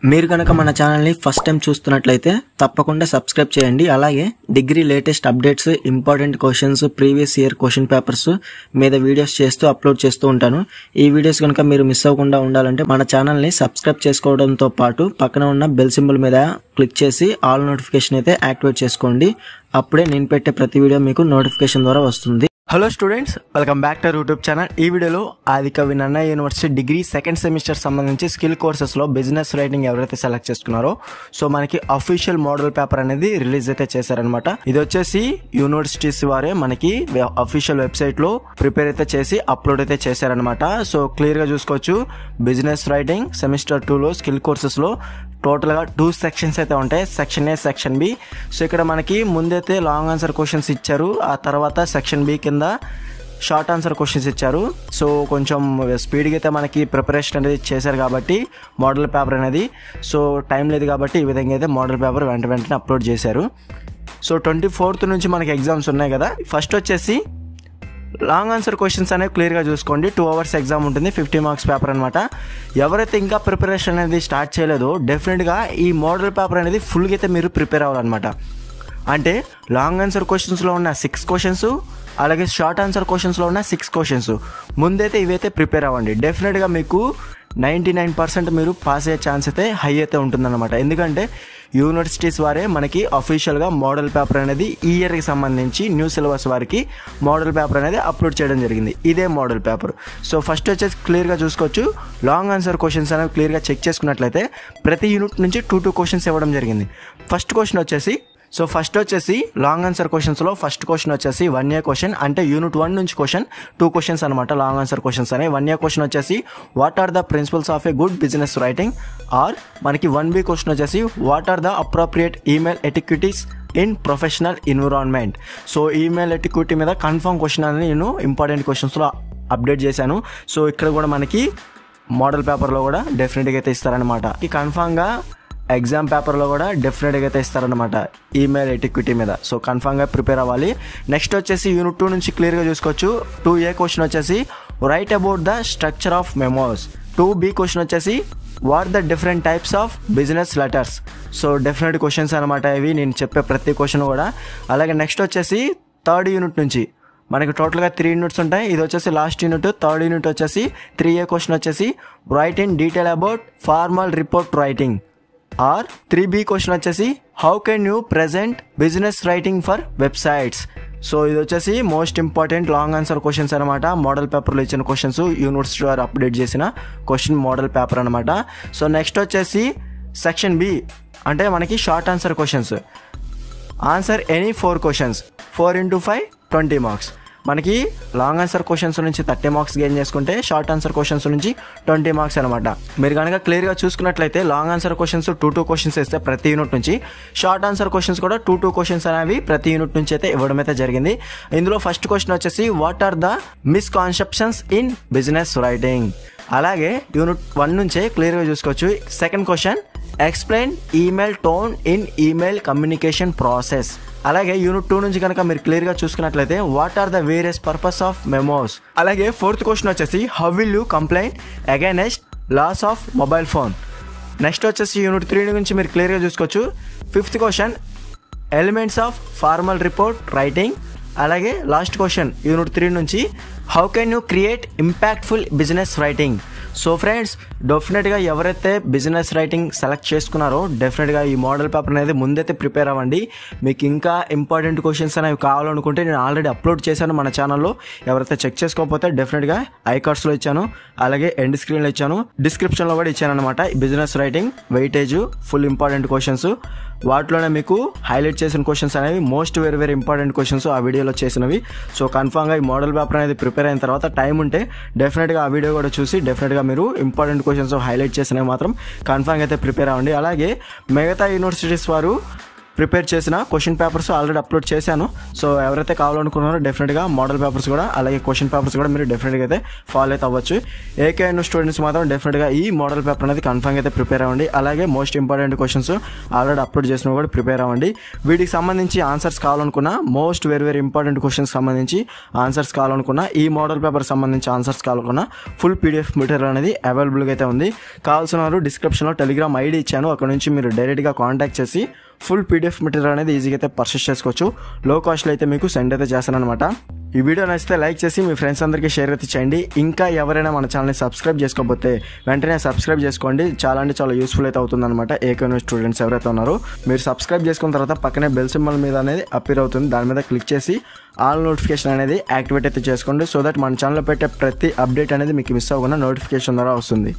మీరు గనక మన ఛానల్ని ఫస్ట్ టైం చూస్తున్నట్లయితే తప్పకుండా సబ్స్క్రైబ్ చేయండి. అలాగే degree latest updates, important questions, previous year question papers మీద వీడియోస్ చేస్తూ అప్లోడ్ చేస్తూ ఉంటాను. ఈ వీడియోస్ కనుక మీరు మిస్ అవ్వకుండా ఉండాలంటే మన ఛానల్ని సబ్స్క్రైబ్ చేసుకోవడంతో పాటు పక్కన ఉన్న బెల్ సింబల్ మీద క్లిక్ చేసి ఆల్ నోటిఫికేషన్ అయితే యాక్టివేట్ చేసుకోండి. అప్పుడే నేను పెట్టే ప్రతి వీడియో మీకు నోటిఫికేషన్ ద్వారా వస్తుంది. Hello students, welcome back to YouTube channel. ఈ వీడియోలో Adikavi Nannaya university degree second semester సంబంధించి స్కిల్ కోర్సెస్లో బిజినెస్ రైటింగ్ ఎవరైతే సెలెక్ట్ చేసుకున్నారో సో మనకి అఫీషియల్ మోడల్ పేపర్ అనేది రిలీజ్ అయితే చేశారనమాట. ఇది వచ్చేసి యూనివర్సిటీస్ వారే మనకి అఫీషియల్ వెబ్సైట్ లో ప్రిపేర్ అయితే చేసి అప్లోడ్ అయితే చేశారనమాట. సో క్లియర్ గా చూసుకోవచ్చు, బిజినెస్ రైటింగ్ సెమిస్టర్ 2లో స్కిల్ కోర్సెస్ లో టోటల్ గా 2 సెక్షన్స్ అయితే ఉంటాయి, section A, section B. So ఇక్కడ మనకి ముందైతే లాంగ్ ఆన్సర్ క్వశ్చన్స్ ఇచ్చారు, ఆ తర్వాత సెక్షన్ బి కింద షార్ట్ ఆన్సర్ క్వశ్చన్స్ ఇచ్చారు. సో కొంచెం స్పీడ్గా అయితే మనకి ప్రిపరేషన్ అనేది చేశారు కాబట్టి మోడల్ పేపర్ అనేది, సో టైం లేదు కాబట్టి ఈ విధంగా అయితే మోడల్ పేపర్ వెంటనే అప్లోడ్ చేశారు. సో 24th నుంచి మనకి ఎగ్జామ్స్ ఉన్నాయి కదా. ఫస్ట్ వచ్చేసి లాంగ్ ఆన్సర్ క్వశ్చన్స్ అనేవి క్లియర్గా చూసుకోండి. 2 hours ఎగ్జామ్ ఉంటుంది, 50 marks పేపర్ అనమాట. ఎవరైతే ఇంకా ప్రిపరేషన్ అనేది స్టార్ట్ చేయలేదో డెఫినెట్గా ఈ మోడల్ పేపర్ అనేది ఫుల్గా అయితే మీరు ప్రిపేర్ అవ్వాలన్నమాట. అంటే లాంగ్ ఆన్సర్ క్వశ్చన్స్లో ఉన్న 6 questions, అలాగే షార్ట్ ఆన్సర్ క్వశ్చన్స్లో ఉన్న 6 questions ముందైతే ఇవైతే ప్రిపేర్ అవ్వండి. డెఫినెట్గా మీకు 99% మీరు పాస్ అయ్యే ఛాన్స్ అయితే హై అయితే ఉంటుందన్నమాట. ఎందుకంటే యూనివర్సిటీస్ వారే మనకి అఫీషియల్గా మోడల్ పేపర్ అనేది ఈ ఇయర్కి సంబంధించి న్యూ సిలబస్ వారికి మోడల్ పేపర్ అనేది అప్లోడ్ చేయడం జరిగింది. ఇదే మోడల్ పేపర్. సో ఫస్ట్ వచ్చేసి క్లియర్గా చూసుకోవచ్చు, లాంగ్ ఆన్సర్ క్వశ్చన్స్ అనేవి క్లియర్గా చెక్ చేసుకున్నట్లయితే ప్రతి యూనిట్ నుంచి 2 questions ఇవ్వడం జరిగింది. ఫస్ట్ వచ్చేసి లాంగ్ ఆన్సర్ క్వశ్చన్స్లో ఫస్ట్ క్వశ్చన్ వచ్చేసి 1A క్వశ్చన్, అంటే యూనిట్ 1 నుంచి 2 questions అనమాట. లాంగ్ ఆన్సర్ క్వశ్చన్స్ అనేవి 1A క్వశ్చన్ వచ్చేసి what are the principles of a good business writing, or మనకి 1B క్వశ్చన్ వచ్చేసి what are the appropriate email etiquettes in professional environment. So email etiquette మీద confirm question అనేది నేను important క్వశ్చన్స్లో update చేశాను. So ఇక్కడ కూడా మనకి మోడల్ పేపర్లో కూడా డెఫినెట్గా అయితే ఇస్తారనమాట. ఈ కన్ఫామ్గా ఎగ్జామ్ పేపర్లో కూడా డెఫినెట్గా అయితే ఇస్తారనమాట ఈమెయిల్ ఎటిక్విటీ మీద. సో కన్ఫామ్గా ప్రిపేర్ అవ్వాలి. నెక్స్ట్ వచ్చేసి యూనిట్ 2 నుంచి క్లియర్గా చూసుకోవచ్చు, 2A క్వశ్చన్ వచ్చేసి write about the structure of memos. 2B question వచ్చేసి what the different types of business letters. So definite questions అనమాట ఇవి, నేను చెప్పే ప్రతి క్వశ్చన్ కూడా. అలాగే నెక్స్ట్ వచ్చేసి 3rd యూనిట్ నుంచి మనకి టోటల్గా 3 యూనిట్స్ ఉంటాయి. ఇది వచ్చేసి లాస్ట్ యూనిట్. 3rd యూనిట్ వచ్చేసి 3A క్వశ్చన్ వచ్చేసి write in detail about formal report writing, or 3B question వచ్చేసి how can you present business writing for websites. So ఇది వచ్చేసి most important long answer questions అనమాట. Model పేపర్లో ఇచ్చిన క్వశ్చన్స్ university వారు అప్డేట్ చేసిన క్వశ్చన్ మోడల్ పేపర్ అనమాట. సో నెక్స్ట్ వచ్చేసి సెక్షన్ బి, అంటే మనకి short answer questions. Answer any 4 questions, 4 into 5 20 marks. మనకి లాంగ్ ఆన్సర్ క్వశ్చన్స్ నుంచి 30 marks గెయిన్ చేసుకుంటే షార్ట్ ఆన్సర్ క్వశ్చన్స్ నుంచి 20 marks అనమాట. మీరు కనుక క్లియర్గా చూసుకున్నట్లయితే లాంగ్ ఆన్సర్ క్వశ్చన్స్ 2 questions ఇస్తే ప్రతి యూనిట్ నుంచి, షార్ట్ ఆన్సర్ క్వశ్చన్స్ కూడా 2 questions అనేవి ప్రతి యూనిట్ నుంచి అయితే ఇవ్వడం అయితే జరిగింది. ఇందులో ఫస్ట్ క్వశ్చన్ వచ్చేసి what are the misconceptions in business writing. అలాగే యూనిట్ 1 నుంచే క్లియర్గా చూసుకోవచ్చు. Second question explain email tone in email communication process. అలాగే యూనిట్ 2 నుంచి కనుక మీరు క్లియర్గా చూసుకున్నట్లయితే what are the various purpose of memos. అలాగే 4th క్వశ్చన్ వచ్చేసి how will you complaint against loss of mobile phone. Next వచ్చేసి యూనిట్ 3 నుంచి మీరు క్లియర్గా చూసుకోవచ్చు. 5th question elements of formal report writing. అలాగే లాస్ట్ క్వశ్చన్ యూనిట్ 3 నుంచి how can you create impactful business writing. So friends, డెఫినెట్గా ఎవరైతే బిజినెస్ రైటింగ్ సెలెక్ట్ చేసుకున్నారో డెఫినెట్గా ఈ మోడల్ పేపర్ అనేది ముందైతే ప్రిపేర్ అవ్వండి. మీకు ఇంకా ఇంపార్టెంట్ క్వశ్చన్స్ అనేవి కావాలనుకుంటే నేను ఆల్రెడీ అప్లోడ్ చేశాను మన ఛానల్లో. ఎవరైతే చెక్ చేసుకోకపోతే డెఫినెట్గా ఐకార్డ్స్లో ఇచ్చాను, అలాగే ఎండ్ స్క్రీన్లో ఇచ్చాను, డిస్క్రిప్షన్లో కూడా ఇచ్చాను అనమాట. Business writing weightage full important questions, వాటిలోనే మీకు హైలైట్ చేసిన క్వశ్చన్స్ అనేవి మోస్ట్ వెరీ ఇంపార్టెంట్ క్వశ్చన్స్ ఆ వీడియోలో చేసినవి. సో కన్ఫామ్గా ఈ మోడల్ పేపర్ అనేది ప్రిపేర్ అయిన తర్వాత టైం ఉంటే డెఫినెట్గా ఆ వీడియో కూడా చూసి డెఫినెట్గా మీరు ఇంపార్టెంట్ క్వశ్చన్స్ హైలైట్ చేసినవి మాత్రం కన్ఫామ్గా అయితే ప్రిపేర్ అవ్వండి. అలాగే మిగతా యూనివర్సిటీస్ వారు ప్రిపేర్ చేసిన క్వశ్చన్ పేపర్స్ ఆల్రెడీ అప్లోడ్ చేశాను. సో ఎవరైతే కావాలనుకున్నారో డెఫినెట్గా మోడల్ పేపర్స్ కూడా అలాగే క్వశ్చన్ పేపర్స్ కూడా మీరు డెఫినెట్గా అయితే ఫాలో అయితే అవ్వచ్చు. ఏకేఎన్ స్టూడెంట్స్ మాత్రం డెఫినెట్గా ఈ మోడల్ పేపర్ అనేది కన్ఫర్మ్గా అయితే ప్రిపేర్ అవ్వండి. అలాగే most important questions already upload చేసినవి కూడా ప్రిపేర్ అవ్వండి. వీటికి సంబంధించి ఆన్సర్స్ కావాలనుకున్నా, మోస్ట్ వెరీ ఇంపార్టెంట్ క్వశ్చన్స్ సంబంధించి ఆన్సర్స్ కావాలనుకున్నా, ఈ మోడల్ పేపర్ సంబంధించి ఆన్సర్స్ కావాలనుకున్నా ఫుల్ పీడిఎఫ్ మెటీరియల్ అనేది అవైలబుల్గా అయితే ఉంది. కావాల్సిన వారు డిస్క్రిప్షన్లో టెలిగ్రామ్ ఐడి ఇచ్చాను, అక్కడ నుంచి మీరు డైరెక్ట్గా కాంటాక్ట్ చేసి ఫుల్ పీడిఎఫ్ మెటీరియల్ అనేది ఈజీగా అయితే పర్చేస్ చేసుకోవచ్చు. లో కాస్ట్లో అయితే మీకు సెండ్ అయితే చేస్తానమాట. ఈ వీడియో నచ్చితే లైక్ చేసి మీ ఫ్రెండ్స్ అందరికీ షేర్ అయితే చేయండి. ఇంకా ఎవరైనా మన ఛానల్ని సబ్స్క్రైబ్ చేసుకోకపోతే వెంటనే సబ్స్క్రైబ్ చేసుకోండి. చాలా అంటే చాలా యూస్ఫుల్ అయితే అవుతుందన్నమాట. ఏకేఎన్ స్టూడెంట్స్ ఎవరైతే ఉన్నారో మీరు సబ్స్క్రైబ్ చేసుకున్న తర్వాత పక్కనే బెల్ సింబల్ మీద అనేది అపీర్ అవుతుంది, దాని మీద క్లిక్ చేసి ఆల్ నోటిఫికేషన్ అనేది యాక్టివేట్ అయితే చేసుకోండి. సో దట్ మన ఛానల్లో పెట్టే ప్రతి అప్డేట్ అనేది మీకు మిస్ అవ్వకుండా నోటిఫికేషన్ ద్వారా వస్తుంది.